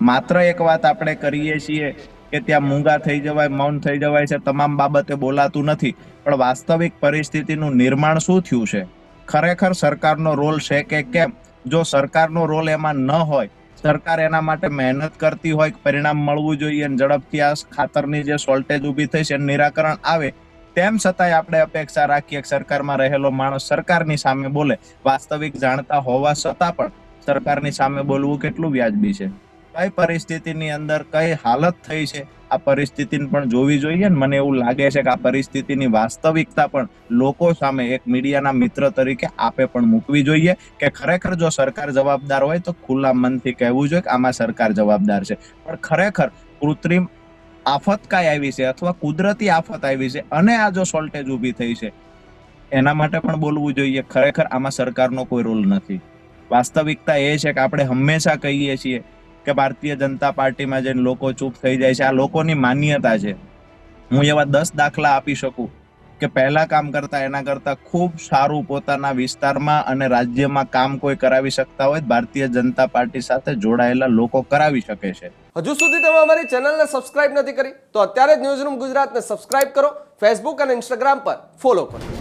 માત્ર એક વાત આપણે કરીએ છીએ કે ત્યાં મૂંગા થઈ જવાય, મૌન થઈ જવાય છે, તમામ બાબતે બોલાતું નથી, પણ વાસ્તવિક પરિસ્થિતિનું નિર્માણ શું થયું છે, ખરેખર સરકારનો રોલ છે કે કેમ? જો સરકારનો રોલ એમાં ન હોય, સરકાર એના માટે મહેનત કરતી હોય, પરિણામ મળવું જોઈએ અને ઝડપથી આ ખાતરની જે શોર્ટેજ ઊભી થઈ છે એનું નિરાકરણ આવે, તેમ છતાંય આપણે અપેક્ષા રાખીએ કે સરકારમાં રહેલો માણસ સરકારની સામે બોલે, વાસ્તવિક જાણતા હોવા છતાં પણ સરકારની સામે બોલવું કેટલું વ્યાજબી છે? કઈ પરિસ્થિતિની અંદર કઈ હાલત થઈ છે આ પરિસ્થિતિને પણ જોવી જોઈએ ને મને એવું લાગે છે કે આ પરિસ્થિતિની વાસ્તવિકતા પણ લોકો સામે એક મીડિયાના મિત્ર તરીકે આપે પણ મૂકવી જોઈએ કે ખરેખર જો સરકાર જવાબદાર હોય તો ખુલ્લા મનથી કહેવું જોઈએ કે આમાં સરકાર જવાબદાર છે, પણ ખરેખર કૃત્રિમ આફત કાંઈ આવી છે અથવા કુદરતી આફત આવી છે અને આ જો શોર્ટેજ ઊભી થઈ છે એના માટે પણ બોલવું જોઈએ, ખરેખર આમાં સરકારનો કોઈ રોલ નથી. વાસ્તવિકતા એ છે કે આપણે હંમેશા કહીએ છીએ કે ભારતીય જનતા પાર્ટીમાં જઈને લોકો ચૂપ થઈ જાય છે, આ લોકોની માન્યતા છે. હું એવા 10 દાખલા આપી શકું કે પહેલા કામ કરતા એના કરતા ખૂબ સારું પોતાના વિસ્તારમાં અને રાજ્યમાં કામ કોઈ કરાવી શકતા હોય, ભારતીય જનતા પાર્ટી સાથે જોડાયેલા લોકો કરાવી શકે છે. હજુ સુધી તમે અમારી ચેનલને સબસ્ક્રાઇબ નથી કરી તો અત્યારે જ ન્યૂઝરૂમ ગુજરાતને સબસ્ક્રાઇબ કરો, ફેસબુક અને ઇન્સ્ટાગ્રામ પર ફોલો કરો.